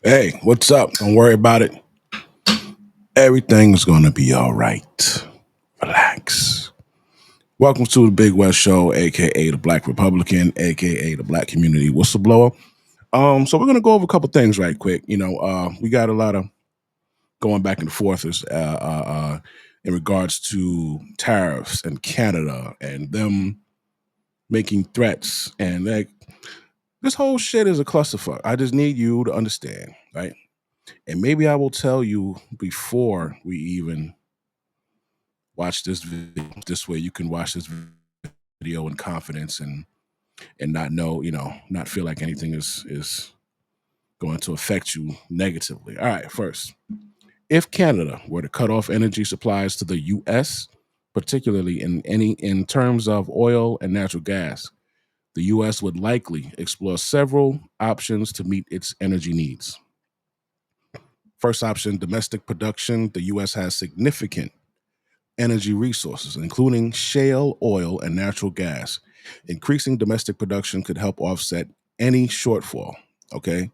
Hey, what's up? Don't worry about it. Everything's gonna be all right. Relax. Welcome to the Big West Show, aka the Black Republican, aka the Black Community Whistleblower. So we're gonna go over a couple things right quick. We got a lot of going back and forth in regards to tariffs and Canada and them making threats and like this whole shit is a clusterfuck. I just need you to understand, right? And maybe I will tell you before we even watch this video. This way you can watch this video in confidence and not know, not feel like anything is going to affect you negatively. All right, first, if Canada were to cut off energy supplies to the US, particularly in terms of oil and natural gas, the US would likely explore several options to meet its energy needs. First option, domestic production. The US has significant energy resources, including shale oil and natural gas. Increasing domestic production could help offset any shortfall. Okay.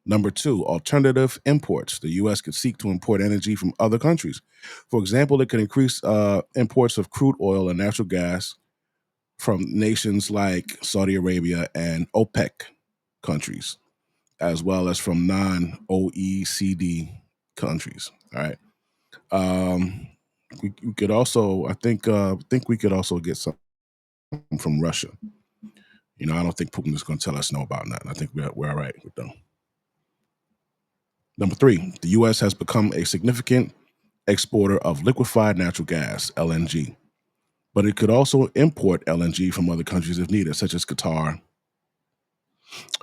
Number two, alternative imports. The U.S. could seek to import energy from other countries. For example, it could increase imports of crude oil and natural gas from nations like Saudi Arabia and OPEC countries, as well as from non OECD countries. All right. Um, we could also, I think we could also get some from Russia. I don't think Putin is going to tell us no about nothing. I think we're all right with them. Number three, the U.S. has become a significant exporter of liquefied natural gas (LNG), but it could also import LNG from other countries if needed, such as Qatar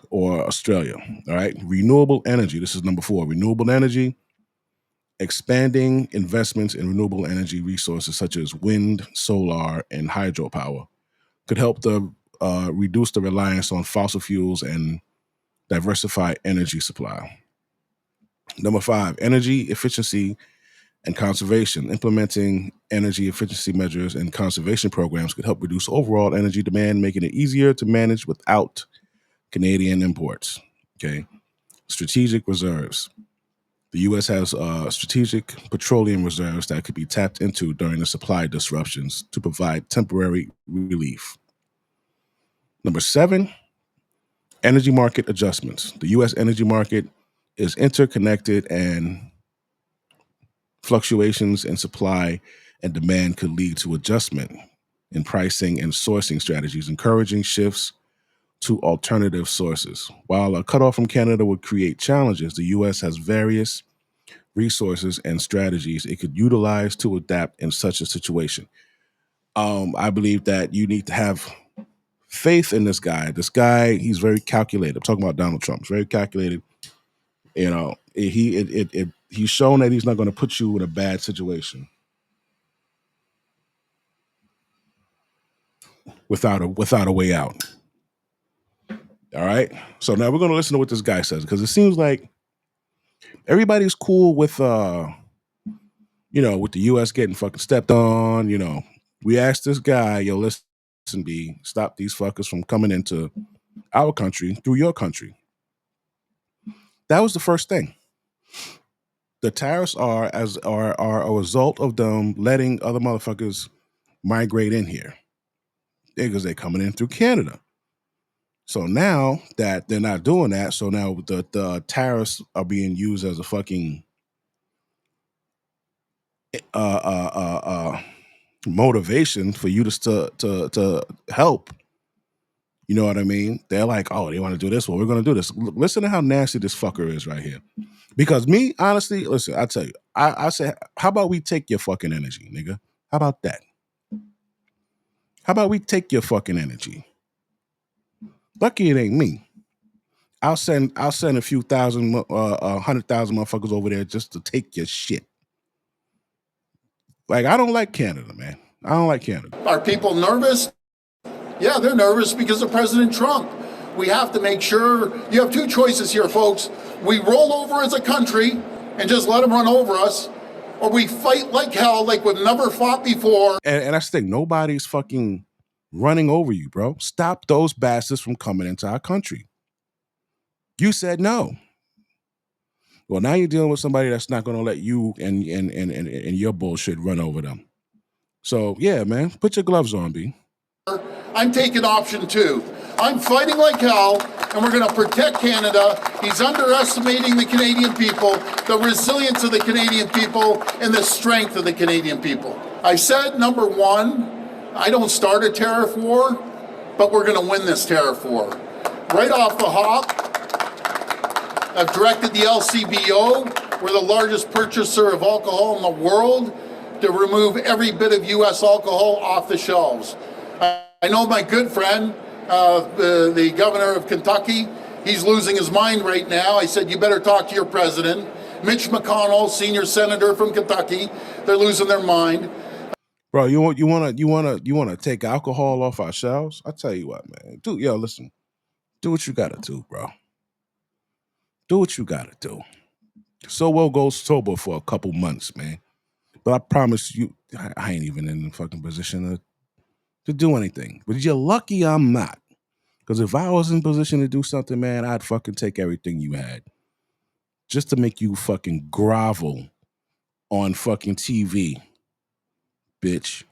or Australia. All right, renewable energy. This is number four. Renewable energy. Expanding investments in renewable energy resources such as wind, solar, and hydropower could help to reduce the reliance on fossil fuels and diversify energy supply. Number five, energy efficiency and conservation. Implementing energy efficiency measures and conservation programs could help reduce overall energy demand, making it easier to manage without Canadian imports. Okay. Strategic reserves. The U.S. has strategic petroleum reserves that could be tapped into during the supply disruptions to provide temporary relief. Number seven, energy market adjustments. The U.S. energy market is interconnected, and fluctuations in supply and demand could lead to adjustment in pricing and sourcing strategies, encouraging shifts to alternative sources. While a cutoff from Canada would create challenges, the U.S. has various resources and strategies it could utilize to adapt in such a situation. I believe that you need to have faith in this guy. This guy, he's very calculated. I'm talking about Donald Trump. He's very calculated. He's shown that he's not going to put you in a bad situation without a way out. All right. So now we're going to listen to what this guy says because it seems like everybody's cool with the U.S. getting fucking stepped on. We asked this guy, yo, listen, B, stop these fuckers from coming into our country through your country. That was the first thing. The tariffs are a result of them letting other motherfuckers migrate in here because they're coming in through Canada. So now that they're not doing that, so now the tariffs are being used as a fucking uh, uh, uh, uh, motivation for you to help. You know what I mean? They're like, oh, they want to do this. Well, we're going to do this. Listen to how nasty this fucker is right here. Because me, honestly, listen, I tell you, I say, how about we take your fucking energy, nigga? How about that? How about we take your fucking energy? Lucky it ain't me. I'll send a few thousand, 100,000 motherfuckers over there just to take your shit. Like I don't like Canada, man. I don't like Canada. Are people nervous? Yeah, they're nervous because of President Trump. We have to make sure you have two choices here, folks. We roll over as a country and just let them run over us, or we fight like hell, like we've never fought before. And that's the thing. Nobody's fucking running over you, bro. Stop those bastards from coming into our country. You said no. Well, now you're dealing with somebody that's not going to let you and your bullshit run over them. So yeah, man, put your gloves on, B. I'm taking option 2. I'm fighting like hell, and we're going to protect Canada. He's underestimating the Canadian people, the resilience of the Canadian people, and the strength of the Canadian people. I said, number 1, I don't start a tariff war, but we're going to win this tariff war. Right off the hop, I've directed the LCBO, we're the largest purchaser of alcohol in the world, to remove every bit of U.S. alcohol off the shelves. I know my good friend, the governor of Kentucky, he's losing his mind right now. I said, you better talk to your president. Mitch McConnell, senior senator from Kentucky, they're losing their mind. Bro, you want to take alcohol off our shelves? I tell you what, man. Dude, yo, listen. Do what you gotta do, bro. Do what you gotta do. So we'll go sober for a couple months, man. But I promise you, I ain't even in the fucking position to do anything. But you're lucky I'm not. Because if I was in position to do something, man, I'd fucking take everything you had. Just to make you fucking grovel on fucking TV, bitch.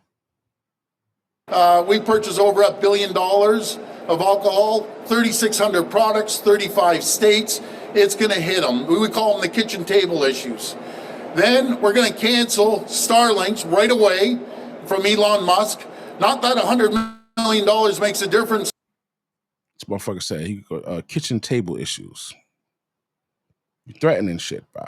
We purchase over $1 billion of alcohol, 3,600 products, 35 states. It's going to hit them. We call them the kitchen table issues. Then we're going to cancel Starlinks right away from Elon Musk. Not that $100 million makes a difference. This motherfucker said he got kitchen table issues. You're threatening shit, bro.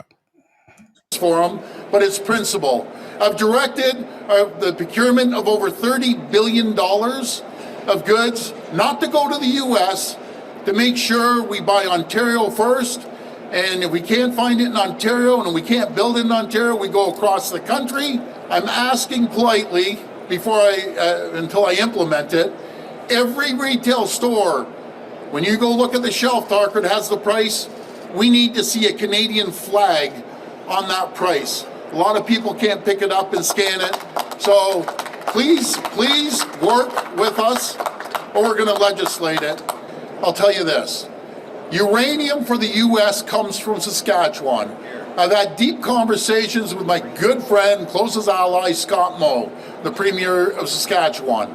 For them, but it's principle. I've directed the procurement of over $30 billion of goods, not to go to the U.S., to make sure we buy Ontario first. And if we can't find it in Ontario and we can't build it in Ontario, we go across the country. I'm asking politely until I implement it. Every retail store, when you go look at the shelf marker that has the price, we need to see a Canadian flag on that price. A lot of people can't pick it up and scan it. So please work with us, or we're going to legislate it. I'll tell you this. Uranium for the U.S. comes from Saskatchewan. I've had deep conversations with my good friend, closest ally, Scott Moe, the Premier of Saskatchewan.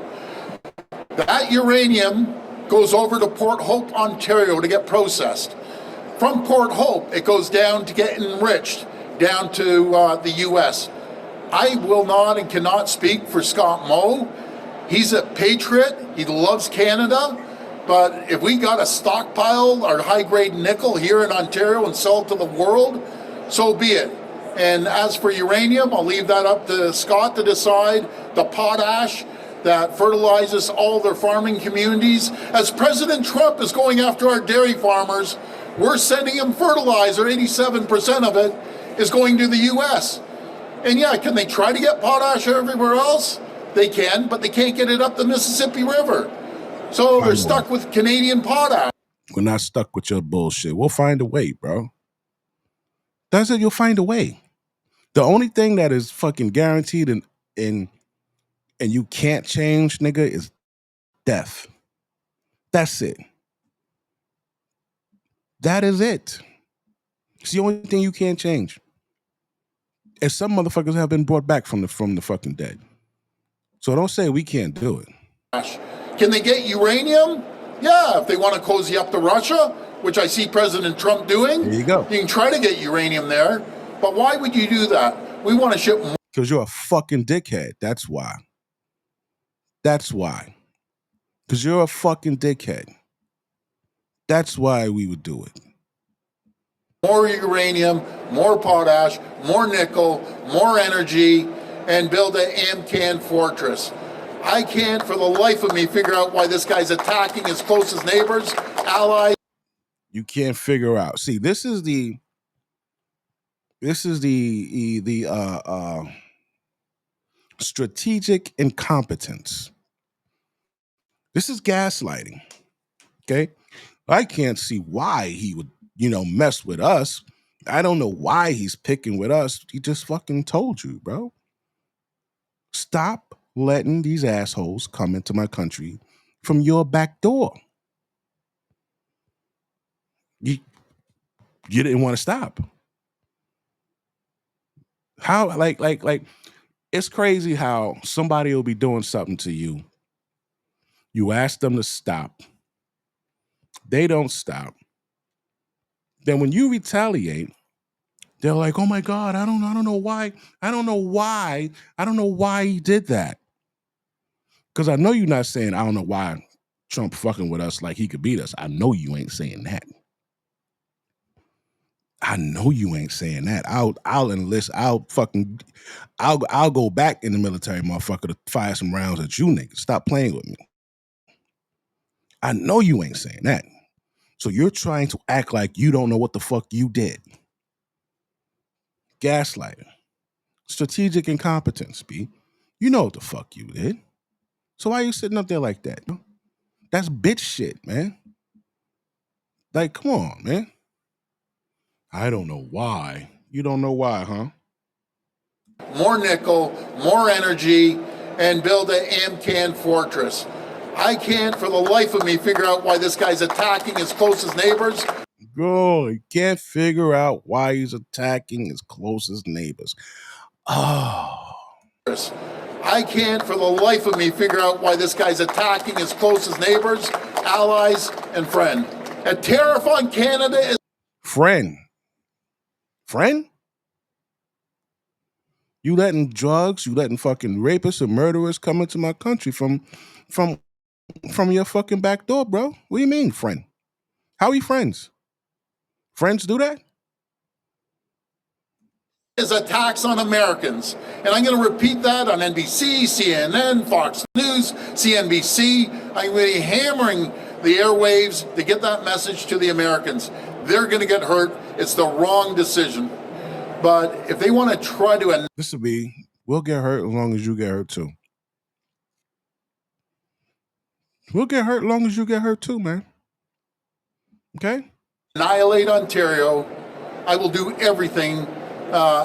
That uranium goes over to Port Hope, Ontario to get processed. From Port Hope, it goes down to get enriched, down to the U.S. I will not and cannot speak for Scott Moe. He's a patriot. He loves Canada. But if we got to stockpile our high-grade nickel here in Ontario and sell it to the world, so be it. And as for uranium, I'll leave that up to Scott to decide. The potash that fertilizes all their farming communities. As President Trump is going after our dairy farmers, we're sending them fertilizer. 87% of it is going to the U.S. And yeah, can they try to get potash everywhere else? They can, but they can't get it up the Mississippi River. So they're stuck with Canadian potash. We're not stuck with your bullshit. We'll find a way, bro. That's it. You'll find a way. The only thing that is fucking guaranteed and you can't change, nigga, is death. That's it. That is it. It's the only thing you can't change. And some motherfuckers have been brought back from the fucking dead. So don't say we can't do it. Can they get uranium? Yeah, if they want to cozy up to Russia, which I see President Trump doing. There you go. You can try to get uranium there. But why would you do that? We want to ship more. Because you're a fucking dickhead. That's why. That's why. Because you're a fucking dickhead. That's why we would do it. More uranium, more potash, more nickel, more energy, and build an AMCAN fortress. I can't for the life of me figure out why this guy's attacking his closest neighbors, allies. You can't figure out. See, this is the strategic incompetence. This is gaslighting. Okay? I can't see why he would, mess with us. I don't know why he's picking with us. He just fucking told you, bro. Stop letting these assholes come into my country from your back door. You didn't want to stop. How like it's crazy how somebody will be doing something to you. You ask them to stop. They don't stop. Then when you retaliate, they're like, "Oh my God, I don't know why. I don't know why. I don't know why he did that." Because I know you're not saying, "I don't know why Trump fucking with us like he could beat us." I know you ain't saying that. I know you ain't saying that. I'll enlist. I'll go back in the military, motherfucker, to fire some rounds at you niggas. Stop playing with me. I know you ain't saying that. So you're trying to act like you don't know what the fuck you did. Gaslighting. Strategic incompetence, B. You know what the fuck you did. So why are you sitting up there like that? That's bitch shit, man. Like, come on, man. I don't know why. You don't know why, huh? More nickel, more energy, and build an AMCAN fortress. I can't for the life of me figure out why this guy's attacking his closest neighbors. Girl, he can't figure out why he's attacking his closest neighbors. Oh. I can't for the life of me figure out why this guy's attacking his closest neighbors, allies, and friend. A tariff on Canada is... Friend? You letting drugs, you letting fucking rapists and murderers come into my country from your fucking back door, bro. What do you mean, friend? How are we friends? Friends do that? Is attacks on Americans. And I'm going to repeat that on NBC, CNN, Fox News, CNBC. I'm going to be hammering the airwaves to get that message to the Americans. They're going to get hurt. It's the wrong decision. But if they want to try to... This will be, we'll get hurt as long as you get hurt too. We'll get hurt as long as you get hurt too, man. Okay? Annihilate Ontario. I will do everything,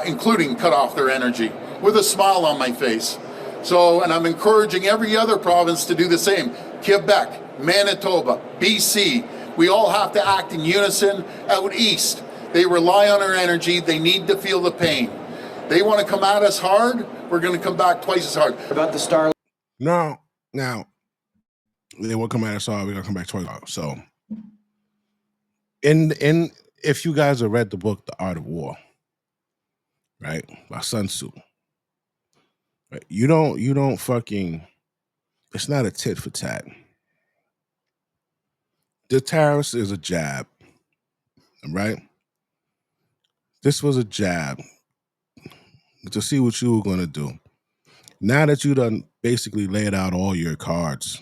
including cut off their energy, with a smile on my face. So, and I'm encouraging every other province to do the same. Quebec, Manitoba, BC. We all have to act in unison. Out east, they rely on our energy. They need to feel the pain. They want to come at us hard. We're going to come back twice as hard. About the Starlink. No, now, they will come at us hard. We're going to come back twice as hard. So, in if you guys have read the book The Art of War, right, by Sun Tzu, right, you don't fucking, it's not a tit for tat. The tariffs is a jab, right? This was a jab to see what you were going to do. Now that you done basically laid out all your cards,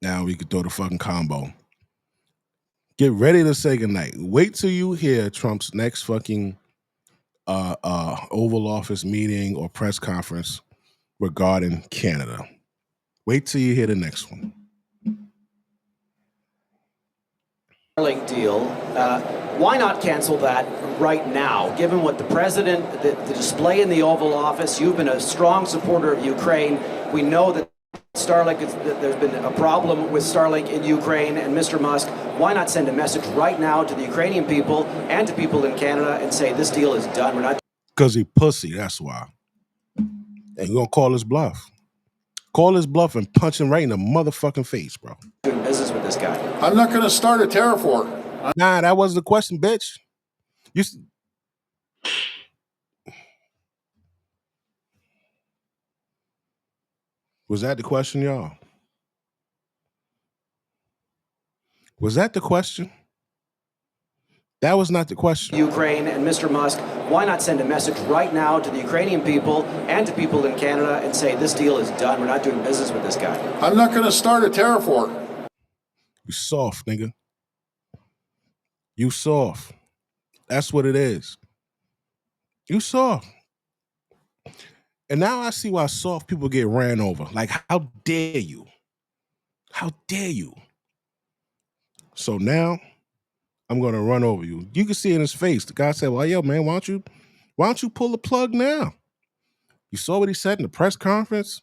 now we could throw the fucking combo. Get ready to say goodnight. Wait till you hear Trump's next fucking Oval Office meeting or press conference regarding Canada. Wait till you hear the next one. Starlink deal. Why not cancel that right now? Given what the president, the display in the Oval Office, you've been a strong supporter of Ukraine. We know that Starlink, there's been a problem with Starlink in Ukraine, and Mr. Musk, why not send a message right now to the Ukrainian people and to people in Canada and say this deal is done? We're not. Because he pussy, that's why. And you're gonna call his bluff. Call his bluff and punch him right in the motherfucking face, bro. Doing business with this guy. I'm not going to start a tariff war. Nah, that wasn't the question, bitch. Was that the question, y'all? Was that the question? That was not the question. Ukraine and Mr. Musk, why not send a message right now to the Ukrainian people and to people in Canada and say this deal is done? We're not doing business with this guy. I'm not going to start a tariff war. You soft, nigga. You soft. That's what it is. You soft. And now I see why soft people get ran over. Like, how dare you? How dare you? So now I'm gonna run over you. You can see in his face. The guy said, "Well, yo, man, why don't you pull the plug now?" You saw what he said in the press conference.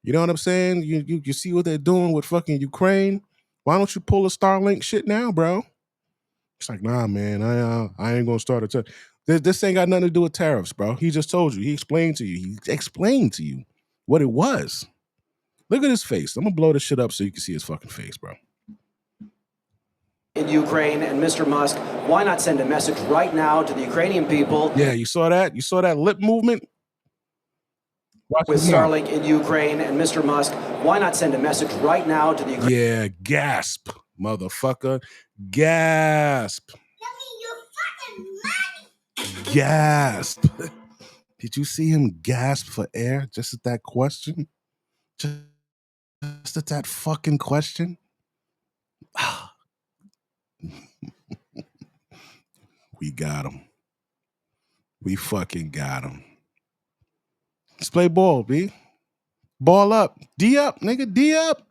You know what I'm saying? You see what they're doing with fucking Ukraine. Why don't you pull the Starlink shit now, bro? It's like, nah, man, I ain't gonna start a This ain't got nothing to do with tariffs, bro. He just told you. He explained to you. He explained to you what it was. Look at his face. I'm gonna blow this shit up so you can see his fucking face, bro. In Ukraine, and Mr. Musk, why not send a message right now to the Ukrainian people? Yeah, you saw that? You saw that lip movement? With Starlink in Ukraine, and Mr. Musk, why not send a message right now to the Ukraine? Yeah, gasp, motherfucker. Gasp. Gasp. Did you see him gasp for air just at that question? Just at that fucking question? We got him. We fucking got him. Let's play ball, B. Ball up. D up, nigga. D up.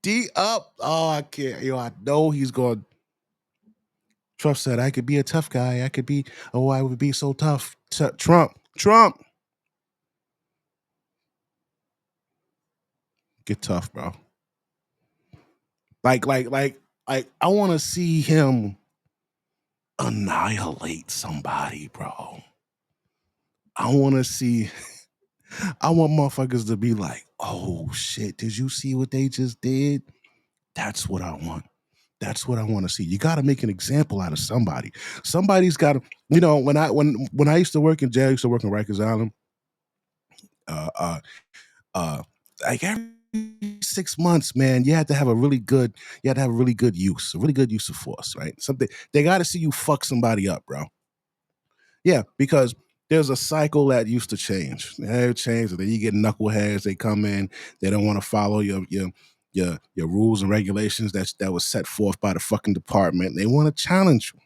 D up. Oh, I can't. Yo, I know he's going. Trump said, I could be a tough guy. I could be, oh, I would be so tough. Trump. Get tough, bro. Like, I want to see him annihilate somebody, bro. I want motherfuckers to be like, oh shit, did you see what they just did? That's what I want. That's what I want to see. You got to make an example out of somebody. Somebody's got to, you know, when I used to work in jail, I used to work in Rikers Island. Like every 6 months, man, you had to have a really good use of force, right? Something they got to see you fuck somebody up, bro. Yeah, because there's a cycle that used to change. They change, and then you get knuckleheads. They come in, they don't want to follow your rules and regulations that was set forth by the fucking department. They want to challenge you.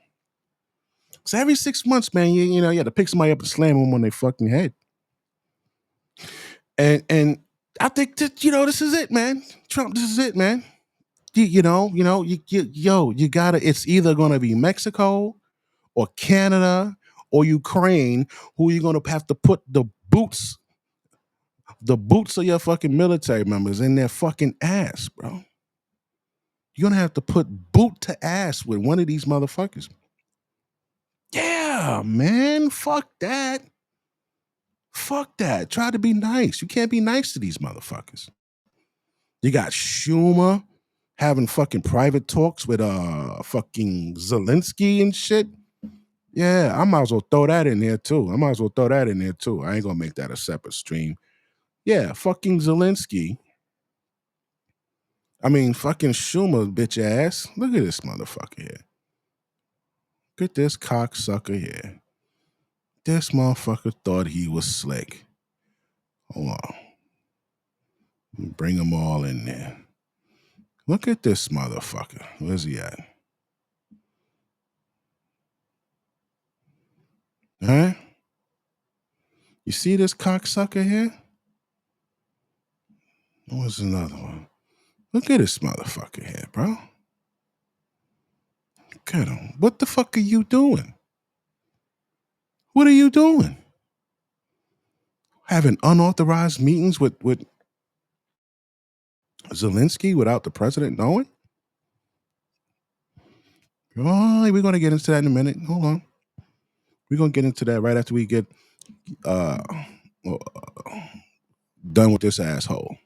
So every 6 months, man, you know, you had to pick somebody up and slam them on their fucking head. And I think that, you know, this is it, man. Trump, this is it, man. You gotta. It's either gonna be Mexico or Canada or Ukraine who you're gonna have to put the boots of your fucking military members in their fucking ass, bro. You're gonna have to put boot to ass with one of these motherfuckers. Yeah, man. Fuck that. Fuck that. Try to be nice. You can't be nice to these motherfuckers. You got Schumer having fucking private talks with fucking Zelensky and shit. Yeah, I might as well throw that in there too. I ain't gonna make that a separate stream. Yeah, fucking Zelensky. I mean, fucking Schumer, bitch ass. Look at this motherfucker here. Look at this cocksucker here. This motherfucker thought he was slick. Hold on. Bring them all in there. Look at this motherfucker. Where's he at? Huh? You see this cocksucker here? What's another one? Look at this motherfucker here, bro. Look at him. What the fuck are you doing? What are you doing? Having unauthorized meetings with Zelensky without the president knowing? Oh, we're going to get into that in a minute. Hold on. We're going to get into that right after we get done with this asshole.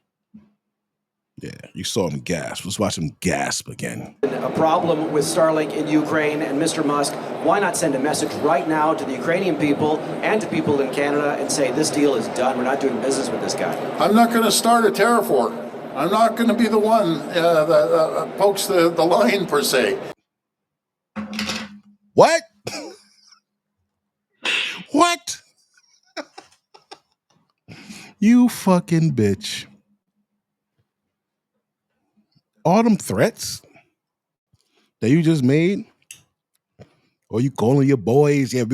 Yeah, you saw him gasp. Let's watch him gasp again. A problem with Starlink in Ukraine, and Mr. Musk, why not send a message right now to the Ukrainian people and to people in Canada and say this deal is done, we're not doing business with this guy? I'm not going to start a tariff war. I'm not going to be the one that pokes the line, per se. What? What? You fucking bitch. All them threats that you just made, or you calling your boys? Yeah,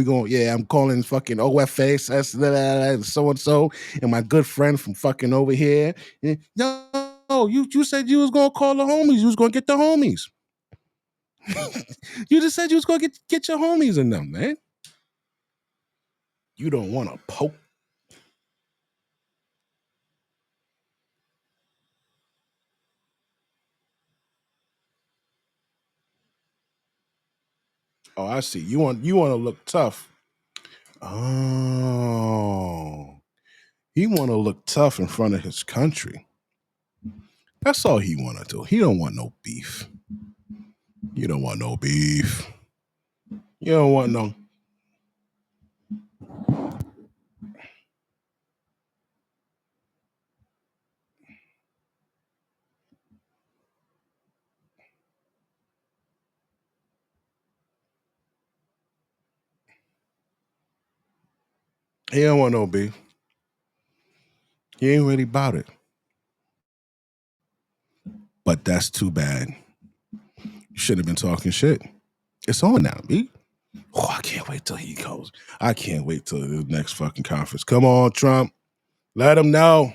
I'm calling fucking OFS, so and so, and my good friend from fucking over here. No, you said you was gonna call the homies. You was gonna get the homies. You just said you was gonna get your homies in them, man. You don't want to poke. Oh, I see. You want to look tough. Oh, he want to look tough in front of his country. That's all he want to do. He don't want no beef. You don't want no beef. You don't want no. He don't want no beef. He ain't really about it. But that's too bad. You should have been talking shit. It's on now, B. Oh, I can't wait till he goes. I can't wait till the next fucking conference. Come on, Trump. Let him know.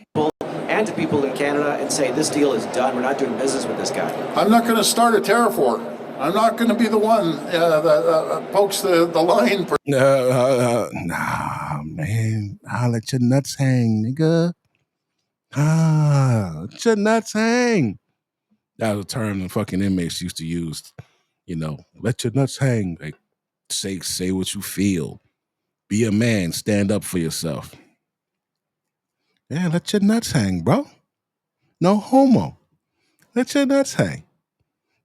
And to people in Canada and say this deal is done. We're not doing business with this guy. I'm not going to start a tariff war. I'm not going to be the one that pokes the line. Nah, man. I'll let your nuts hang, nigga. Let your nuts hang. That was a term the fucking inmates used to use. You know, let your nuts hang. Like, say what you feel. Be a man. Stand up for yourself. Yeah, let your nuts hang, bro. No homo. Let your nuts hang.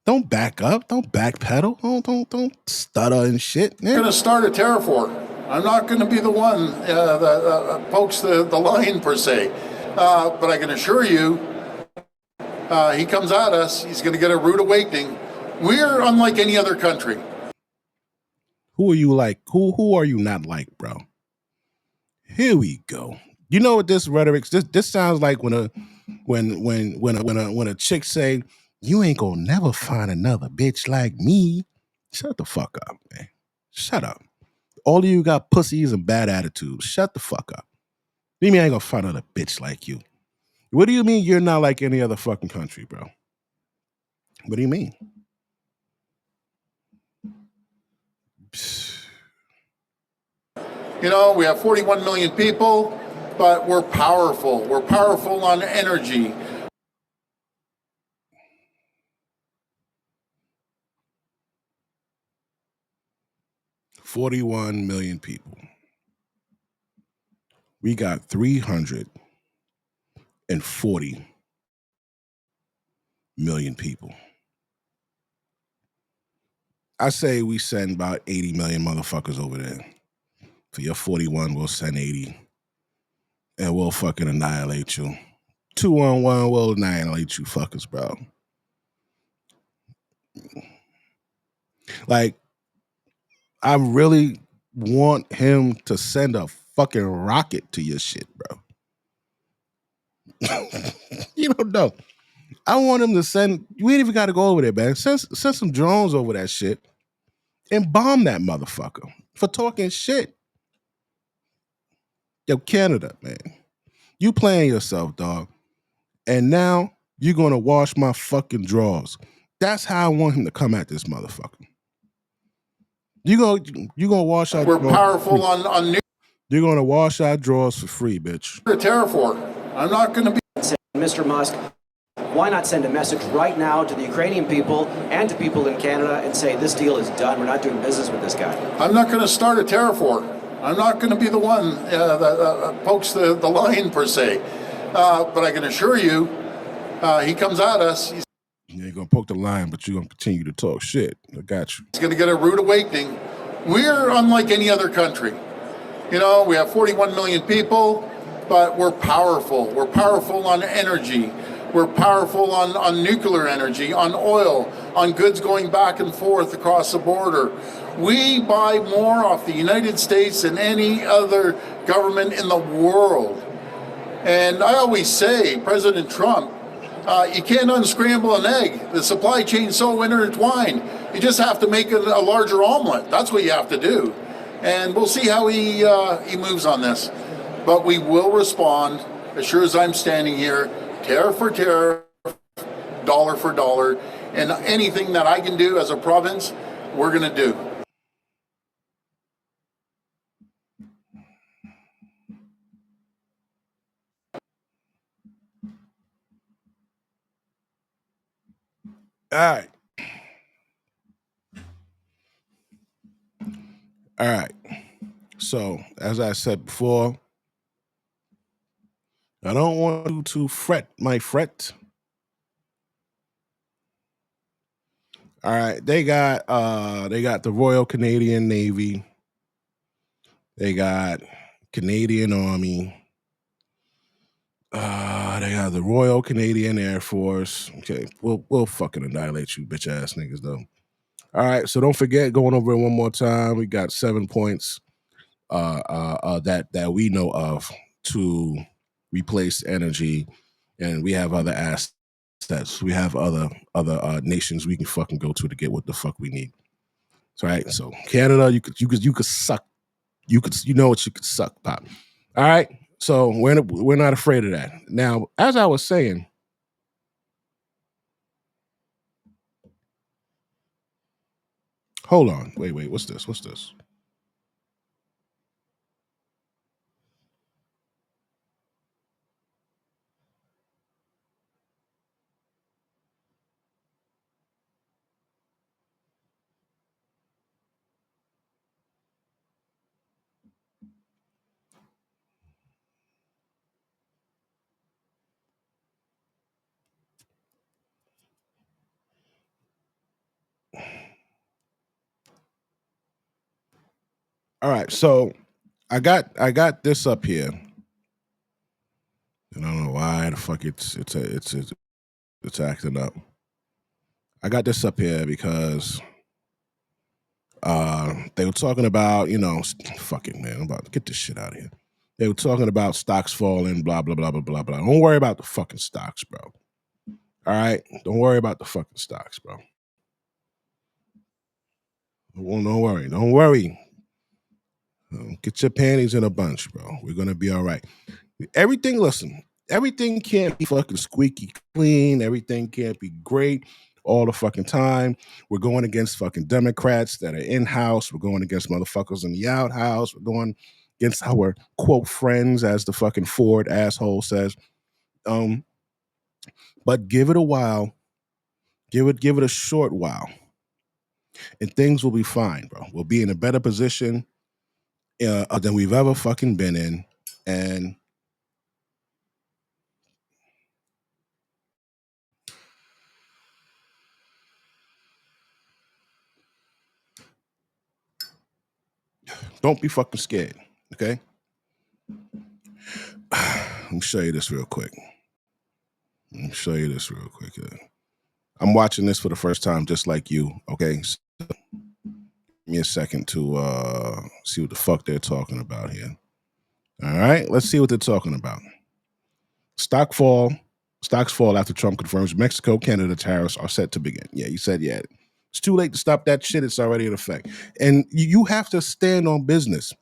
Don't back up. Don't backpedal. Don't stutter and shit. I'm going to start a tariff war. I'm not going to be the one that pokes the line per se. But I can assure you, he comes at us, he's going to get a rude awakening. We're unlike any other country. Who are you like? Who are you not like, bro? Here we go. You know what this rhetoric? This sounds like when a chick say, "You ain't gonna never find another bitch like me." Shut the fuck up, man. Shut up. All of you got pussies and bad attitudes. Shut the fuck up. What do you mean I ain't gonna find another bitch like you? What do you mean you're not like any other fucking country, bro? What do you mean? You know, we have 41 million people, but we're powerful. We're powerful on energy. $41 million people. We got 340 million people. I say we send about 80 million motherfuckers over there. For your 41, we'll send 80. And we'll fucking annihilate you. 2-on-1, we'll annihilate you fuckers, bro. Like, I really want him to send a fucking rocket to your shit, bro. You don't know. I want him to send, we ain't even got to go over there, man. Send some drones over that shit and bomb that motherfucker for talking shit. Yo, Canada, man. You playing yourself, dog. And now you're going to wash my fucking drawers. That's how I want him to come at this motherfucker. You gonna wash our We're drawers. powerful on You're gonna wash our drawers for free, bitch. tariff war. I'm not going to be. Mr. Musk, why not send a message right now to the Ukrainian people and to people in Canada and say this deal is done. We're not doing business with this guy. I'm not going to start a tariff war. I'm not going to be the one that pokes the line per se. But I can assure you, he comes at us. You ain't gonna poke the line, but you're gonna continue to talk shit. I got you. He's going to get a rude awakening. We're unlike any other country. You know, we have 41 million people, but we're powerful. We're powerful on energy. We're powerful on nuclear energy, on oil, on goods going back and forth across the border. We buy more off the United States than any other government in the world. And I always say, President Trump, you can't unscramble an egg. The supply chain's so intertwined. You just have to make a larger omelet. That's what you have to do. And we'll see how he moves on this. But we will respond, as sure as I'm standing here, tariff for tariff, dollar for dollar, and anything that I can do as a province, we're going to do. All right. So as I said before, I don't want you to fret, my fret. All right, they got the Royal Canadian Navy, they got Canadian Army, they got the Royal Canadian Air Force. Okay, we'll fucking annihilate you, bitch ass niggas though. All right, so don't forget, going over it one more time. We got 7 points that we know of to replace energy, and we have other assets. We have other nations we can fucking go to get what the fuck we need. So, right. So Canada, you could suck. You know what you could suck, pop. All right. So we're not afraid of that. Now, as I was saying, hold on. Wait. What's this? All right. So I got this up here. And I don't know why the fuck it's acting up. I got this up here because they were talking about, fuck it, man. I'm about to get this shit out of here. They were talking about stocks falling, blah, blah, blah, blah, blah, blah. Don't worry about the fucking stocks, bro. All right? Don't worry about the fucking stocks, bro. Well, don't worry. Get your panties in a bunch, bro. We're going to be all right. Everything can't be fucking squeaky clean. Everything can't be great all the fucking time. We're going against fucking Democrats that are in-house. We're going against motherfuckers in the outhouse. We're going against our, quote, friends, as the fucking Ford asshole says. But give it a while. Give it a short while. And things will be fine, bro. We'll be in a better position than we've ever fucking been in. And don't be fucking scared, okay? Let me show you this real quick. I'm watching this for the first time, just like you, okay? So, give me a second to see what the fuck they're talking about here. All right, let's see what they're talking about. Stocks fall after Trump confirms Mexico, Canada tariffs are set to begin. Yeah, you said, yeah. It's too late to stop that shit. It's already in effect. And you have to stand on business.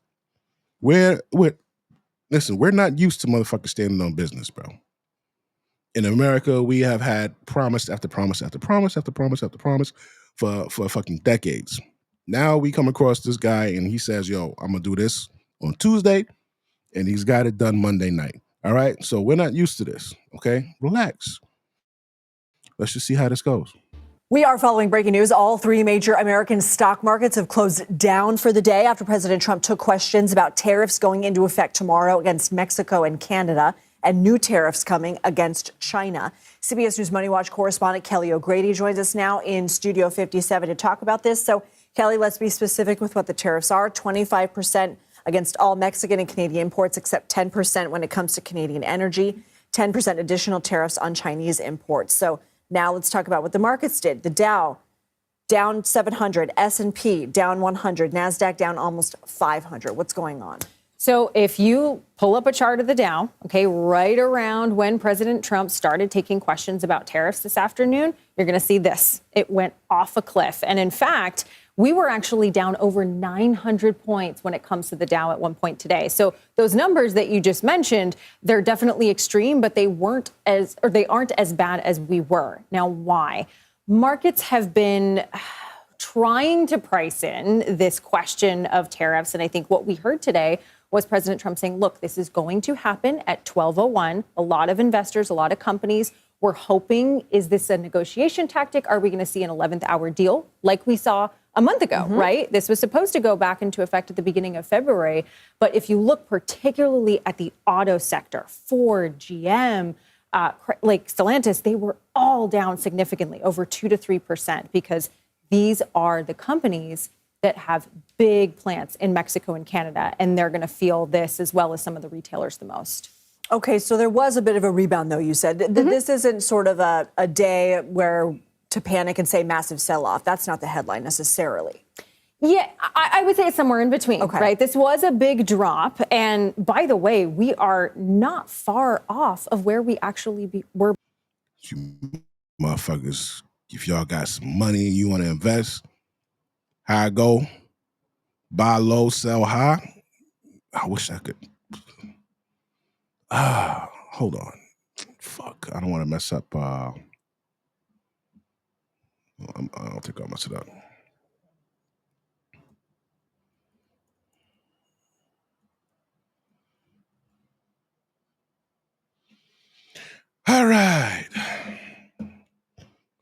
Listen, we're not used to motherfuckers standing on business, bro. In America, we have had promise after promise after promise after promise after promise for fucking decades. Now we come across this guy and he says, yo, I'm going to do this on Tuesday, and he's got it done Monday night. All right? So we're not used to this, okay? Relax. Let's just see how this goes. We are following breaking news. All three major American stock markets have closed down for the day after President Trump took questions about tariffs going into effect tomorrow against Mexico and Canada, and new tariffs coming against China. CBS News Money Watch correspondent Kelly O'Grady joins us now in Studio 57 to talk about this. So, Kelly, let's be specific with what the tariffs are. 25% against all Mexican and Canadian imports, except 10% when it comes to Canadian energy, 10% additional tariffs on Chinese imports. So now let's talk about what the markets did. The Dow down 700, S&P down 100, NASDAQ down almost 500. What's going on? So if you pull up a chart of the Dow, okay, right around when President Trump started taking questions about tariffs this afternoon, you're going to see this. It went off a cliff. And in fact, we were actually down over 900 points when it comes to the Dow at one point today. So those numbers that you just mentioned, they're definitely extreme, but they aren't as bad as we were. Now, why? Markets have been trying to price in this question of tariffs. And I think what we heard today was President Trump saying, look, this is going to happen at 12:01. A lot of investors, a lot of companies were hoping, is this a negotiation tactic? Are we going to see an 11th hour deal like we saw a month ago, right? This was supposed to go back into effect at the beginning of February. But if you look particularly at the auto sector, Ford, GM, like Stellantis, they were all down significantly, over 2 to 3%, because these are the companies that have big plants in Mexico and Canada, and they're going to feel this as well as some of the retailers the most. Okay, so there was a bit of a rebound, though, you said. This isn't sort of a day where to panic and say massive sell-off. That's not the headline necessarily. Yeah, I would say it's somewhere in between, okay. right? This was a big drop. And by the way, we are not far off of where we actually were. You motherfuckers, if y'all got some money and you want to invest, how I go, buy low, sell high. I wish I could. Hold on. Fuck, I don't want to mess up. I don't think I'll mess it up. All right.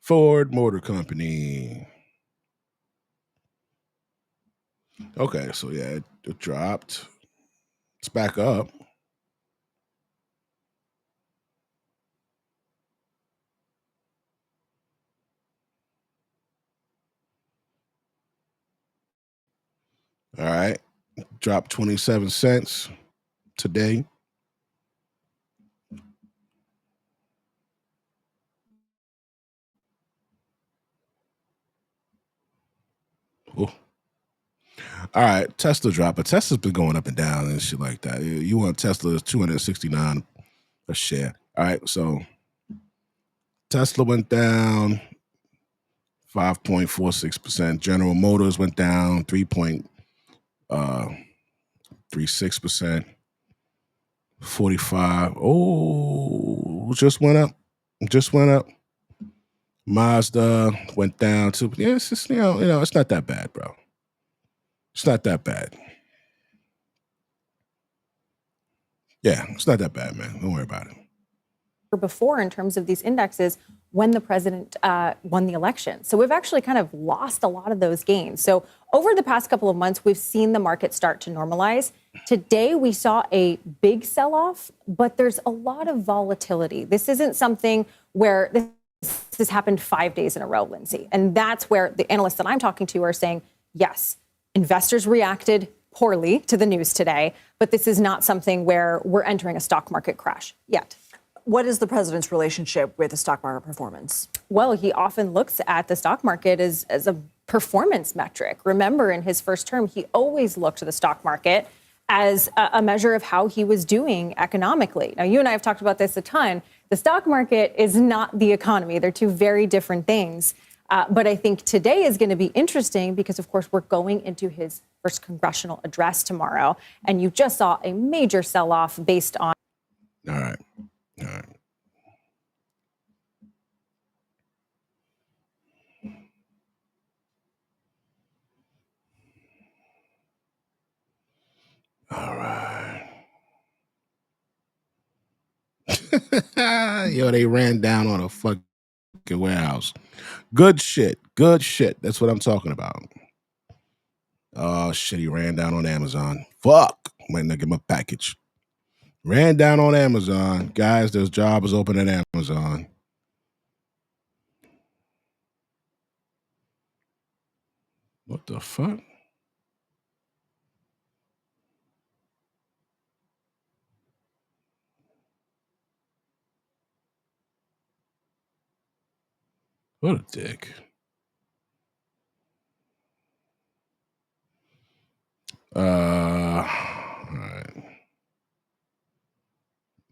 Ford Motor Company. Okay, so yeah, it dropped. It's back up. All right. Dropped 27 cents today. Ooh. All right, Tesla dropped, but Tesla's been going up and down and shit like that. You want Tesla is $269 a share. All right, so Tesla went down 5.46%. General Motors went down 3.36%. 45. Oh, just went up. Just went up. Mazda went down too. Yeah, it's just, you know, it's not that bad, bro. It's not that bad. Yeah, it's not that bad, man. Don't worry about it. Before in terms of these indexes when the president won the election. So we've actually kind of lost a lot of those gains. So over the past couple of months, we've seen the market start to normalize. Today, we saw a big sell-off, but there's a lot of volatility. This isn't something where this has happened 5 days in a row, Lindsay. And that's where the analysts that I'm talking to are saying, yes, investors reacted poorly to the news today, but this is not something where we're entering a stock market crash yet. What is the president's relationship with the stock market performance? Well, he often looks at the stock market as a performance metric. Remember, in his first term, he always looked to the stock market as a measure of how he was doing economically. Now, you and I have talked about this a ton. The stock market is not the economy. They're two very different things. But I think today is going to be interesting because, of course, we're going into his first congressional address tomorrow. And you just saw a major sell-off based on... All right. All right. All right. Yo, they ran down on a fucking warehouse. Good shit. Good shit. That's what I'm talking about. Oh, shit. He ran down on Amazon. Fuck. Might not get my package. Ran down on Amazon. Guys, there's jobs open at Amazon. What the fuck? What a dick. All right.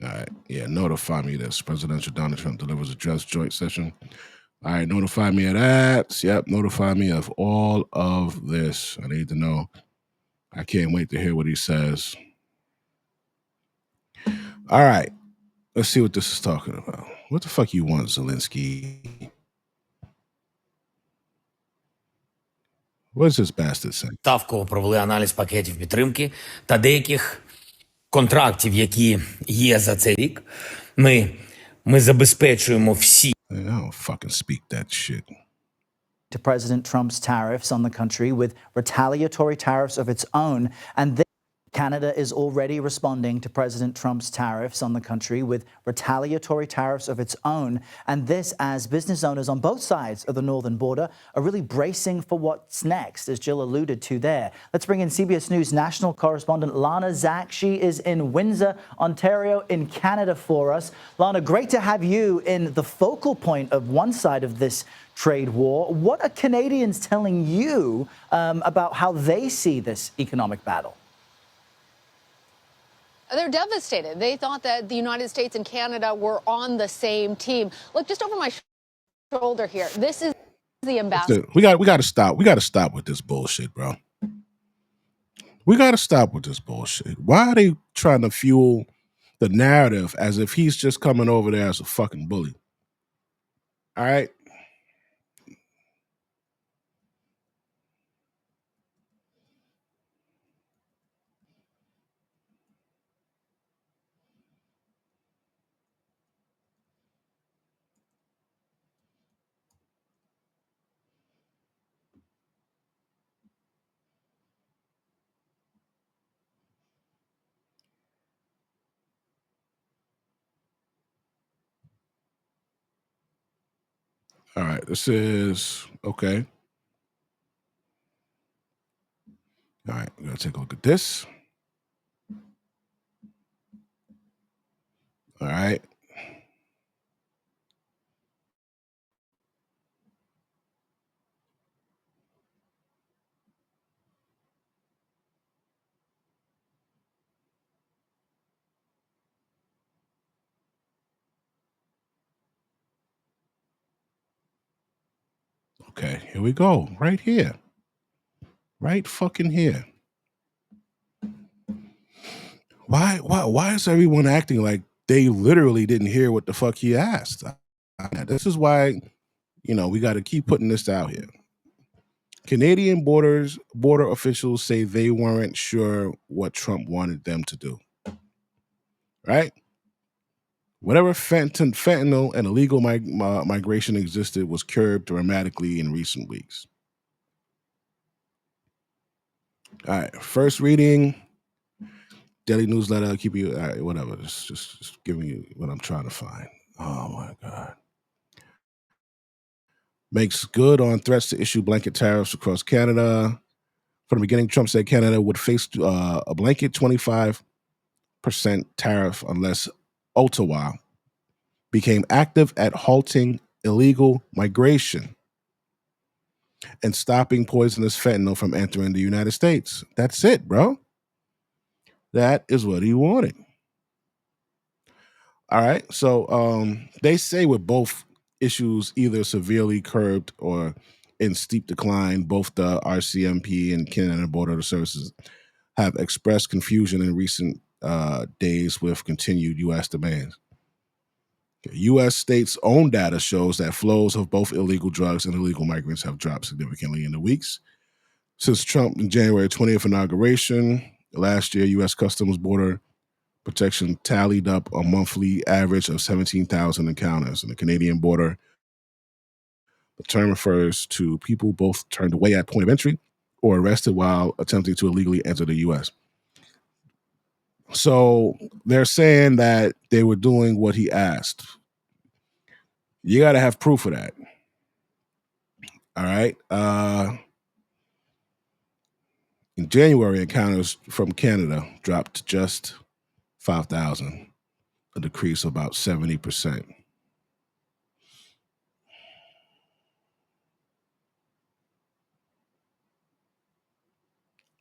All right. Yeah, notify me this. Presidential Donald Trump delivers address joint session. All right, notify me of that. Yep, notify me of all of this. I need to know. I can't wait to hear what he says. All right. Let's see what this is talking about. What the fuck you want, Zelensky? What does this bastard say? Ставково провели аналіз пакетів підтримки та деяких контрактів, які є за цей рік. Ми забезпечуємо всі. I don't fucking speak that shit. to President Trump's tariffs on the country with retaliatory tariffs of its own. And Canada is already responding to President Trump's tariffs on the country with retaliatory tariffs of its own. And this as business owners on both sides of the northern border are really bracing for what's next, as Jill alluded to there. Let's bring in CBS News national correspondent Lana Zak. She is in Windsor, Ontario, in Canada for us. Lana, great to have you in the focal point of one side of this trade war. What are Canadians telling you about how they see this economic battle? They're devastated. They thought that the United States and Canada were on the same team. Look, just over my shoulder here. This is the ambassador. We got to stop. We got to stop with this bullshit, bro. We got to stop with this bullshit. Why are they trying to fuel the narrative as if he's just coming over there as a fucking bully? All right. All right, this is okay. All right, we're gonna take a look at this. All right. Okay, here we go. Right here. Right fucking here. Why is everyone acting like they literally didn't hear what the fuck he asked? This is why, we got to keep putting this out here. Canadian border officials say they weren't sure what Trump wanted them to do. Right? Whatever fentanyl and illegal migration existed was curbed dramatically in recent weeks. All right, first reading, daily newsletter, keep you, all right, whatever, just giving you what I'm trying to find. Oh my God. Makes good on threats to issue blanket tariffs across Canada. From the beginning, Trump said Canada would face a blanket 25% tariff unless Ottawa became active at halting illegal migration and stopping poisonous fentanyl from entering the United States. That's it, bro. That is what he wanted. All right. So they say with both issues either severely curbed or in steep decline, both the RCMP and Canada Border Services have expressed confusion in recent days with continued U.S. demands. U.S. states' own data shows that flows of both illegal drugs and illegal migrants have dropped significantly in the weeks. Since Trump in January 20th inauguration, last year, U.S. Customs Border Protection tallied up a monthly average of 17,000 encounters. In the Canadian border, the term refers to people both turned away at point of entry or arrested while attempting to illegally enter the U.S. So they're saying that they were doing what he asked. You got to have proof of that. All right. In January, encounters from Canada dropped to just 5,000, a decrease of about 70%.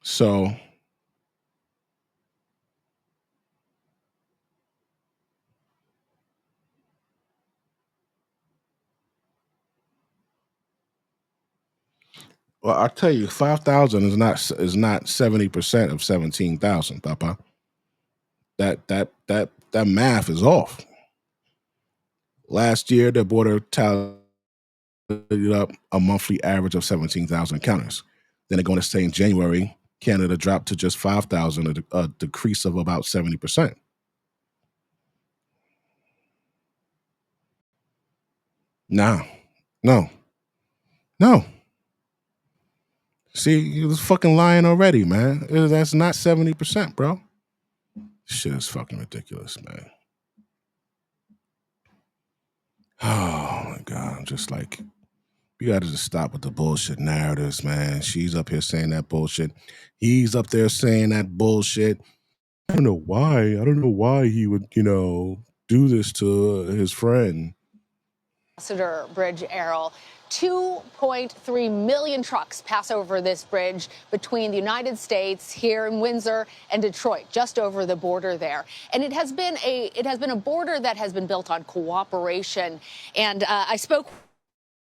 So well, I'll tell you, 5,000 is not 70% of 17,000, Papa. That math is off. Last year, the border tallied up a monthly average of 17,000 encounters. Then they're going to say in January, Canada dropped to just 5,000, a decrease of about 70%. No. See, you was fucking lying already, man. That's not 70%, bro. Shit is fucking ridiculous, man. Oh my God. I'm just like, you gotta just stop with the bullshit narratives, man. She's up here saying that bullshit. He's up there saying that bullshit. I don't know why he would, do this to his friend. Ambassador Bridge, Errol. 2.3 million trucks pass over this bridge between the United States here in Windsor and Detroit, just over the border there. And it has been a border that has been built on cooperation. And I spoke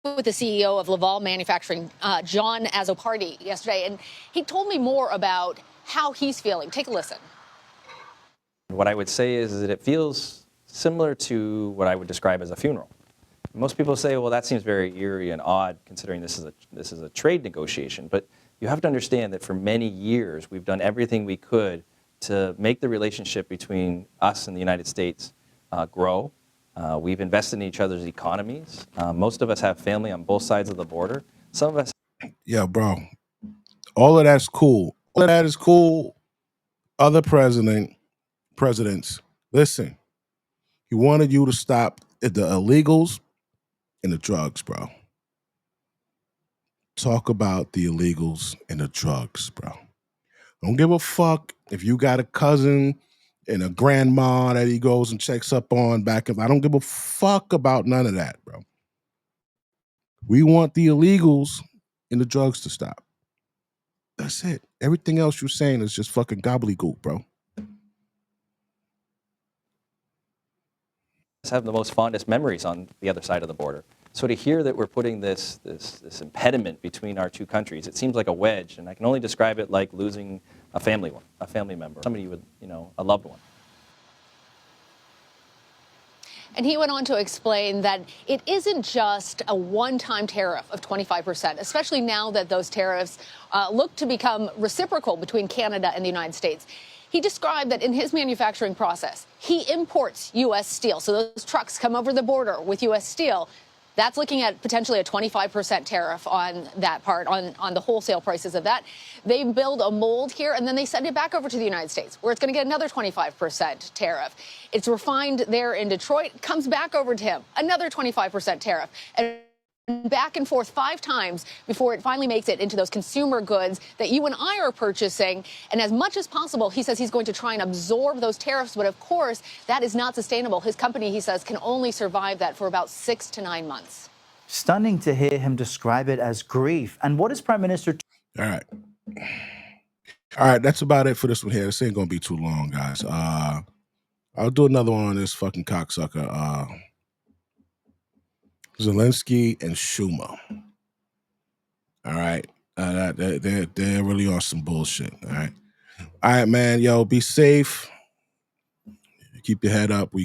with the CEO of Laval Manufacturing, John Azzopardi, yesterday, and he told me more about how he's feeling. Take a listen. What I would say is that it feels similar to what I would describe as a funeral. Most people say, well, that seems very eerie and odd considering this is a trade negotiation. But you have to understand that for many years, we've done everything we could to make the relationship between us and the United States grow. We've invested in each other's economies. Most of us have family on both sides of the border. Some of us. Yeah, bro. All of that's cool. All of that is cool. Other presidents, listen, he wanted you to stop the illegals and the drugs, bro. Talk about the illegals and the drugs, bro. Don't give a fuck if you got a cousin and a grandma that he goes and checks up on back. I don't give a fuck about none of that, bro. We want the illegals and the drugs to stop. That's it. Everything else you're saying is just fucking gobbledygook, bro. Have the most fondest memories on the other side of the border. So to hear that we're putting this impediment between our two countries, it seems like a wedge, and I can only describe it like losing a family member, somebody you would, a loved one. And he went on to explain that it isn't just a one-time tariff of 25%, especially now that those tariffs look to become reciprocal between Canada and the United States. He described that in his manufacturing process, he imports U.S. steel. So those trucks come over the border with U.S. steel. That's looking at potentially a 25% tariff on that part, on the wholesale prices of that. They build a mold here, and then they send it back over to the United States, where it's going to get another 25% tariff. It's refined there in Detroit, comes back over to him, another 25% tariff. And back and forth 5 times before it finally makes it into those consumer goods that you and I are purchasing. And as much as possible, he says he's going to try and absorb those tariffs. But of course, that is not sustainable. His company, he says, can only survive that for about 6 to 9 months. Stunning to hear him describe it as grief. And what is Prime Minister? All right, that's about it for this one here. This ain't gonna be too long, guys. I'll do another one on this fucking cocksucker. Zelensky and Schumer. All right. They're really on some bullshit. All right, man. Yo, be safe. Keep your head up. We good.